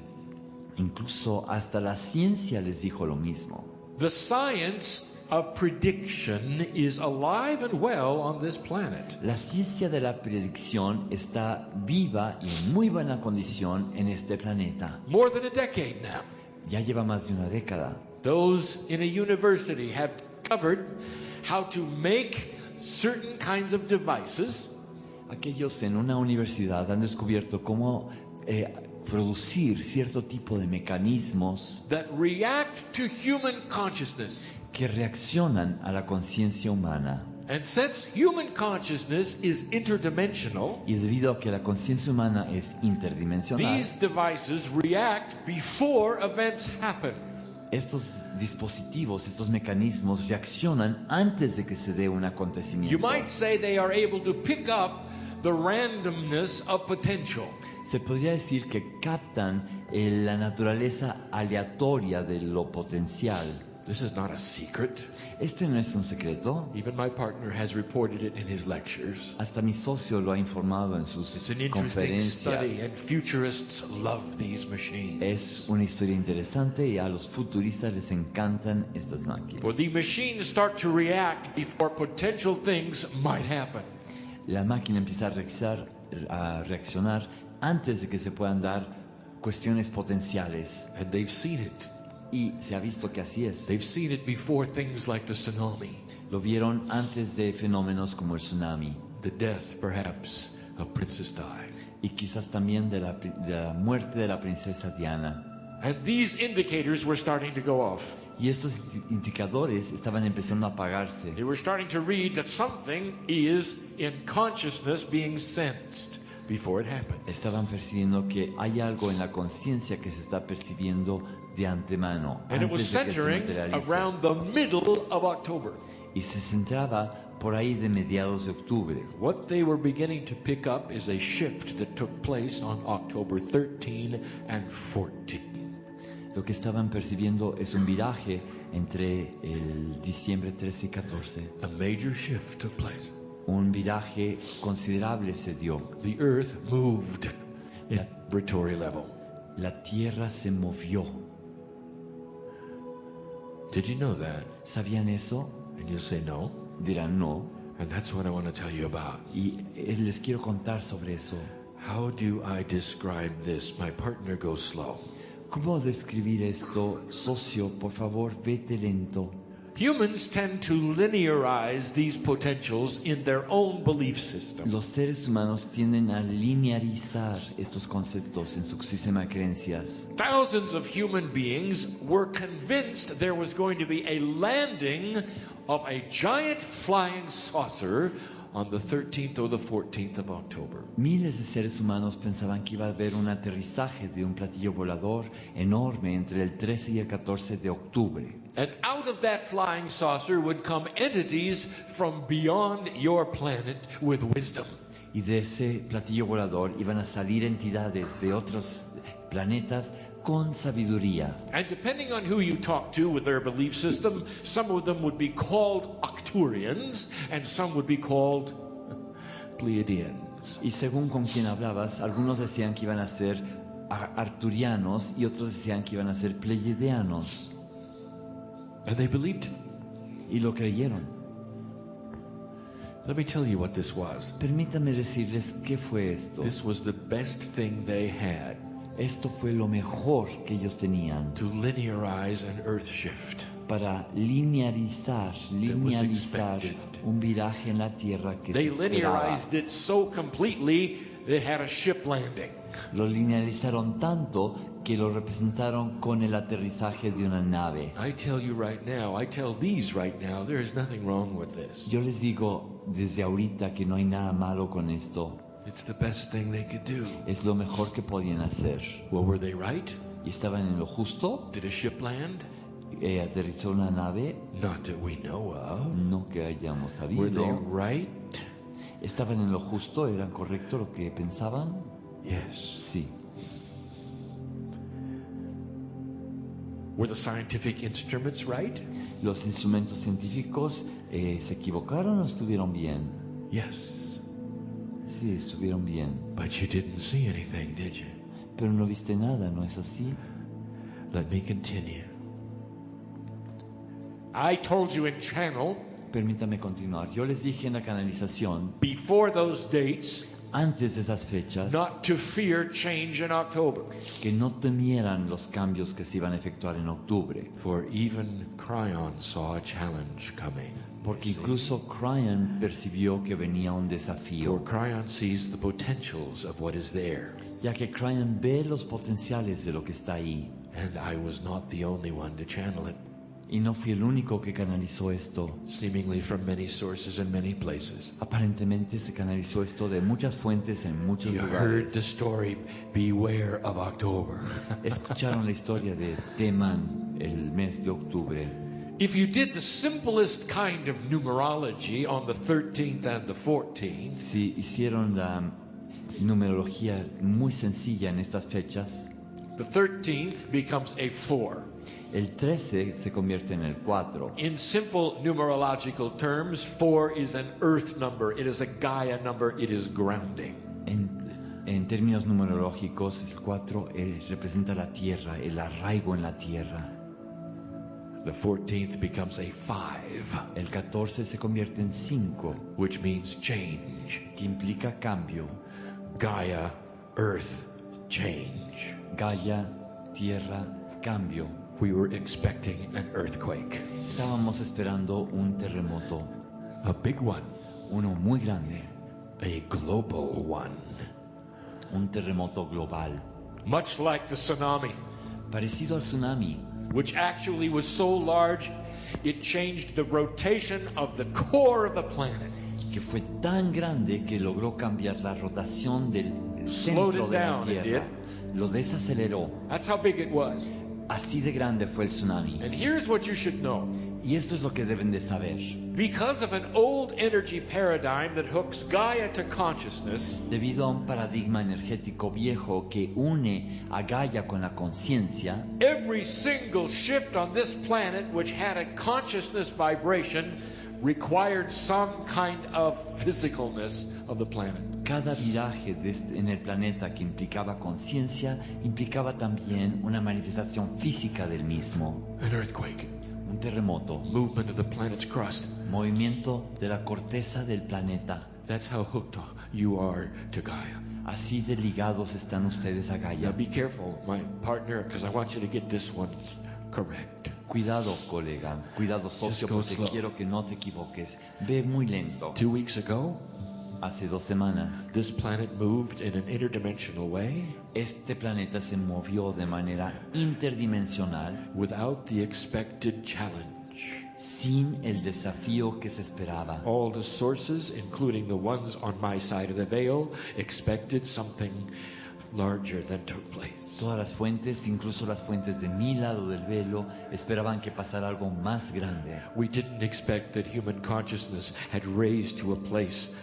Incluso hasta la ciencia les dijo lo mismo. The science of prediction is alive and well on this planet. La ciencia de la predicción está viva y en muy buena condición en este planeta. More than a decade now. Ya lleva más de una década. Those in a university have covered how to make certain kinds of devices Aquellos en una universidad han descubierto cómo producir cierto tipo de mecanismos that react to human consciousness. que reaccionan a la conciencia humana. And since human consciousness is interdimensional, Y debido a que la conciencia humana es interdimensional, these devices react before events happen. estos dispositivos, estos mecanismos reaccionan antes de que se dé un acontecimiento. You might say they are able to pick up the randomness of potential. Se podría decir que captan la naturaleza aleatoria de lo potencial. This is not a secret. Este no es un secreto. Even my partner has reported it in his lectures. Hasta mi socio lo ha informado en It's sus an interesting study, and conferencias. futurists love these machines. Es una historia interesante y a los futuristas les encantan estas máquinas. For the machines start to react before potential things might happen. La máquina empieza a reaccionar antes de que se puedan dar cuestiones potenciales. And they've seen it. Y se ha visto que así es. They've seen it before things like the tsunami, Lo vieron antes de fenómenos como el tsunami the death, perhaps, of Princess Di. y quizás también de la muerte de la princesa Diana. And these indicators were starting to go off. Y estos indicadores estaban empezando a apagarse. They were starting to read that something is in consciousness being sensed before it happened. Estaban percibiendo que hay algo en la conciencia que se está percibiendo de antemano, And it was antes de que se centering materialice. around the middle of October. Y se centraba por ahí de mediados de octubre. What they were beginning to pick up is a shift that took place on October 13 and 14. Lo que estaban percibiendo es un viraje entre el diciembre 13 y 14. A major shift took place. Un viraje considerable se dio. The earth moved at vibratory level. La tierra se movió. Did you know that? ¿Sabían eso? And you'll say no. Dirán no. And that's what I want to tell you about. Y les quiero contar sobre eso. How do I describe this? My partner goes slow. ¿Cómo describir esto? Socio, por favor, vete lento. Humans tend to linearize these potentials in their own belief system. Los seres humanos tienden a linearizar estos conceptos en su sistema de creencias. Thousands of human beings were convinced there was going to be a landing of a giant flying saucer on the 13th or the 14th of October. Miles de seres humanos pensaban que iba a haber un aterrizaje de un platillo volador enorme entre el 13 y el 14 de octubre. And out of that flying saucer would come entities from beyond your planet with wisdom. Y de ese platillo volador iban a salir entidades de otros planetas con sabiduría. And depending on who you talk to with their belief system, some of them would be called Arcturians and some would be called Pleiadians. Y según con quien hablabas, algunos decían que iban a ser arturianos y otros decían que iban a ser pleiadianos. And they believed it. Y lo creyeron. Let me tell you what this was. Permítame decirles qué fue esto. This was the best thing they had Esto fue lo mejor que ellos tenían to linearize an earth shift. para linealizar expected. un viraje en la tierra que They se esperaba. linearized it so completely it had a ship landing. Lo linealizaron tanto que lo representaron con el aterrizaje de una nave. I tell you right now, I tell these right now, there is nothing wrong with this. Yo les digo desde ahorita que no hay nada malo con esto. It's the best thing they could do. Es lo mejor que podían hacer. Well, were they right? ¿Y estaban en lo justo? Did a ship land? Aterrizó una nave, Not that we know of. no que hayamos Were they sabido. right? ¿Estaban en lo justo? ¿Era correcto lo que pensaban? Yes. Sí. Were the scientific instruments right? ¿Los instrumentos científicos se equivocaron o estuvieron bien? Yes. Sí, estuvieron bien. But you didn't see anything, did you? Pero no viste nada, ¿no es así? Let me continue. I told you in channel, Permítame continuar. Yo les dije en la canalización, before those dates, antes de esas fechas, not to fear change in October. que no temieran los cambios que se iban a efectuar en octubre. For even Kryon saw a challenge coming. Porque incluso Kryon percibió que venía un For desafío, Kryon sees the potentials of what is there. ya que Kryon ve los potenciales de lo que está ahí. And I was not the only one to channel it, Y no fui el único que canalizó esto. seemingly from many sources and many places. Aparentemente se canalizó esto de muchas fuentes en muchos You heard the lugares. story, beware of October. Escucharon la historia de teman el mes de octubre. If you did the simplest kind of numerology on the 13th and the 14th, Si hicieron la numerología muy sencilla en estas fechas, the 13th becomes a 4. el 13 se convierte en el 4. In simple numerological terms, 4 is an earth number. It is a Gaia number. It is grounding. En términos numerológicos, el 4 representa la tierra, el arraigo en la tierra. The 14th becomes a 5, El 14 se convierte en 5, which means change. que implica cambio. Gaia, earth, change. Gaia, tierra, cambio. We were expecting an earthquake, Estábamos esperando un terremoto, a big one, uno muy grande, a global one, un terremoto global, much like the tsunami, parecido al tsunami, which actually was so large it changed the rotation of the core of the planet. que fue tan grande que logró cambiar la rotación del Slowed centro it de la down, it tierra. Lo desaceleró. That's how big it was. Así de grande fue el tsunami. And here's what you should know. Y esto es lo que deben de saber. Because of an old energy paradigm that hooks Gaia to consciousness, Debido a un paradigma energético viejo que une a Gaia con la conciencia, every single shift on this planet which had a consciousness vibration required some kind of physicalness of the planet. cada viraje en el planeta que implicaba conciencia implicaba también una manifestación física del mismo. An earthquake, Un terremoto, movement of the planet's crust. movimiento de la corteza del planeta. That's how hooked you are to Gaia. Así de ligados están ustedes a Now Gaia. be careful, my partner, because I want you to get this one correct. Cuidado, colega. Cuidado, socio, go porque slow. quiero que no te equivoques. Ve muy lento. 2 weeks ago, Hace 2 semanas, this planet moved in an interdimensional way este planeta se movió de manera interdimensional without the expected challenge. sin el desafío que se esperaba. All the sources, including the ones on my side of the veil, expected something larger than took place. Todas las fuentes, incluso las fuentes de mi lado del velo, esperaban que pasara algo más grande. We didn't expect that human consciousness had raised to a place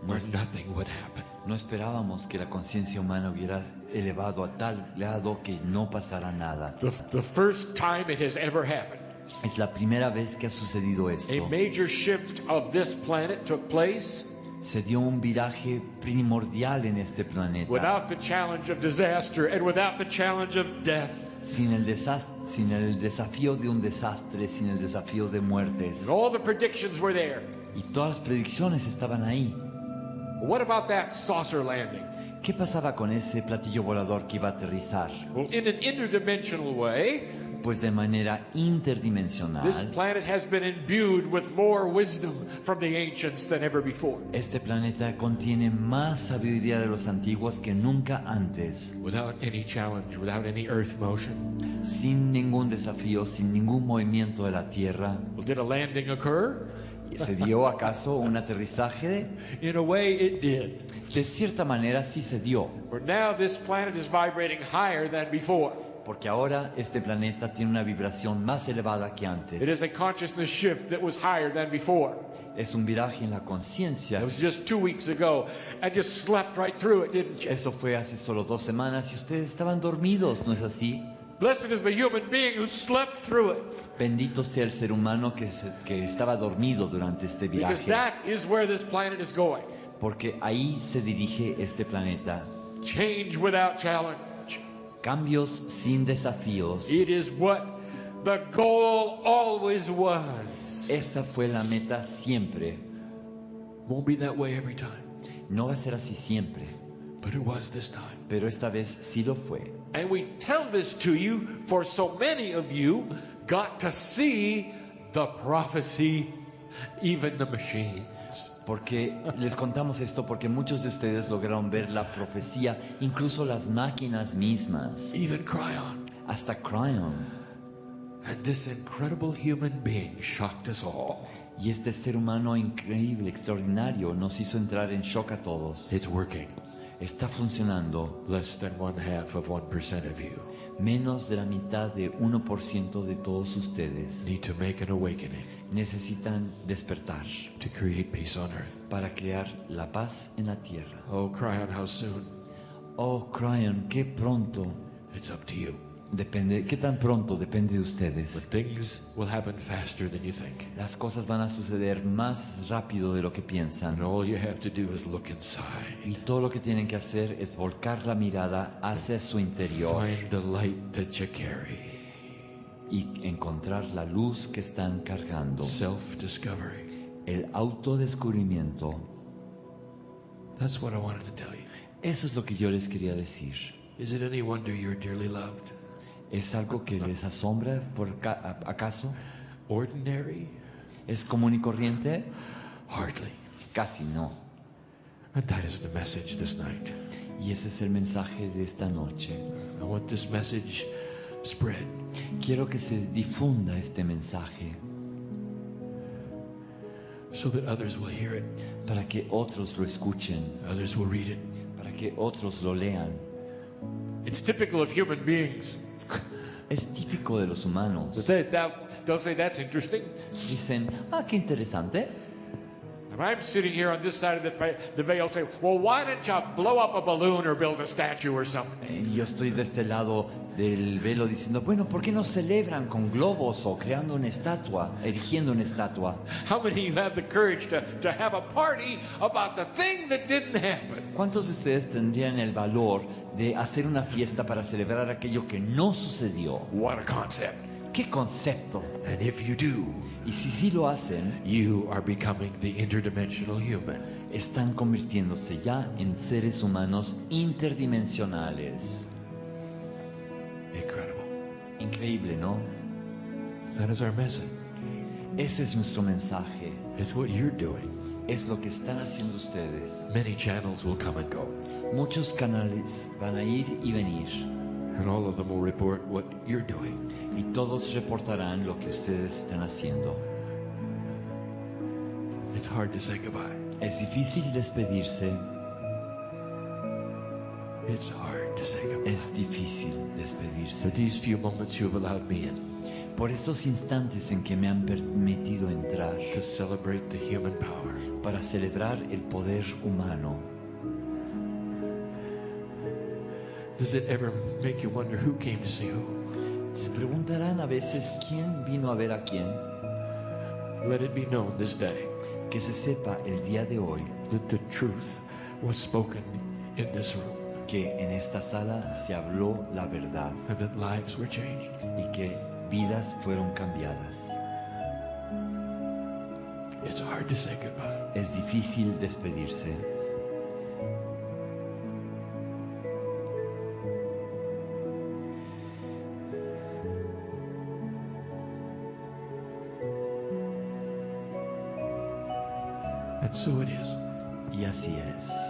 where nothing would happen. No esperábamos que la conciencia humana hubiera elevado a tal grado que no pasara nada. The first time it has ever happened. Es la primera vez que ha sucedido esto. A major shift of this planet took place Se dio un viraje primordial en este planeta. without the challenge of disaster and without the challenge of death. Sin el desafío de un desastre, sin el desafío de muertes. And all the predictions were there. Y todas las predicciones estaban ahí. What about that saucer landing? ¿Qué pasaba con ese platillo volador que iba a aterrizar? Well, in an interdimensional way, Pues de manera interdimensional, this planet has been imbued with more wisdom from the ancients than ever before. este planeta contiene más sabiduría de los antiguos que nunca antes. Without any challenge, without any earth motion. Sin ningún desafío, sin ningún movimiento de la Tierra. Well, did a landing occur? ¿Se dio acaso un aterrizaje? In a way, it did. De cierta manera sí se dio, For now, this planet is vibrating higher than before. porque ahora este planeta tiene una vibración más elevada que It antes. is a consciousness shift that was higher than before. Es un viraje en la It conciencia. was just 2 weeks ago, and you slept right through it, didn't you? Eso fue hace solo 2 semanas y ustedes estaban dormidos, ¿no es así? Blessed is the human being who slept through it, Bendito sea el ser humano que estaba dormido durante este because viaje, that is where this planet is going. porque ahí se dirige este planeta. Change without challenge. Cambios sin desafíos. It is what the goal always was. Esta fue la meta siempre. Won't be that way every time, No va a ser así siempre, but it was this time. pero esta vez sí lo fue. And we tell this to you for so many of you got to see the prophecy, even the machines. Porque les contamos esto porque muchos de ustedes lograron ver la profecía, incluso las máquinas mismas, Even Kryon. hasta Kryon. And this incredible human being shocked us all. Y este ser humano increíble, extraordinario, nos hizo entrar en shock a todos. It's working. Está funcionando. Less than 1/2 of 1% of you Menos de la mitad de 1% de todos ustedes need to make an awakening necesitan despertar to create peace on earth. para crear la paz en la tierra. Oh, Kryon, how soon? Oh, Kryon, qué pronto. It's up to you. Depende, qué tan pronto depende de But ustedes. things will happen faster than you think. Las cosas van a suceder más rápido de lo que And piensan. all you have to do is look inside. Y todo lo que tienen que hacer es volcar la mirada hacia su interior Find the light that you carry. y encontrar la luz que están cargando. Self-discovery. El autodescubrimiento. That's what I wanted to tell you. Eso es lo que yo les quería decir. Is it any wonder you're dearly loved? ¿Es algo que les asombra acaso? Ordinary? ¿Es común y corriente? Hardly. Casi no. And that is the message this night. Y ese es el mensaje de esta noche. I want this message spread. Quiero que se difunda este mensaje so that others will hear it, para que otros lo escuchen, others will read it. para que otros lo lean. It's typical of human beings. Es típico de los humanos. They'll say, that's interesting. Dicen, qué interesante. And I'm sitting here on this side of the veil saying, well, why don't you blow up a balloon or build a statue or something? Yo estoy de este lado del velo diciendo, bueno, ¿por qué no celebran con globos o creando una estatua, erigiendo una estatua? How many of you have the courage to have a party about the thing that didn't happen? ¿Cuántos de ustedes tendrían el valor de hacer una fiesta para celebrar aquello que no sucedió? What a concept. ¡Qué concepto! And if you do, Y si sí lo hacen, you are becoming the interdimensional human. están convirtiéndose ya en seres humanos interdimensionales. Incredible. Increíble, ¿no? That is our message. Ese es nuestro mensaje. It's what you're doing. Es lo que están haciendo ustedes. Many channels will come and go, Muchos canales van a ir y venir. and all of them will report what you're doing. Y todos reportarán lo que ustedes están haciendo. It's hard to say goodbye. Es difícil despedirse. It's hard to say goodbye. Es difícil despedirse. But these few moments you have allowed me in, por estos instantes en que me han permitido entrar to celebrate the human power. para celebrar el poder humano. Does it ever make you wonder who came to see who? Se preguntarán a veces quién vino a ver a quién. Let it be known this day Que se sepa el día de hoy that the truth was spoken in this room que en esta sala se habló la verdad and that lives were changed. y que vidas fueron cambiadas. It's hard to say goodbye. Es difícil despedirse. And so it is. Y así es.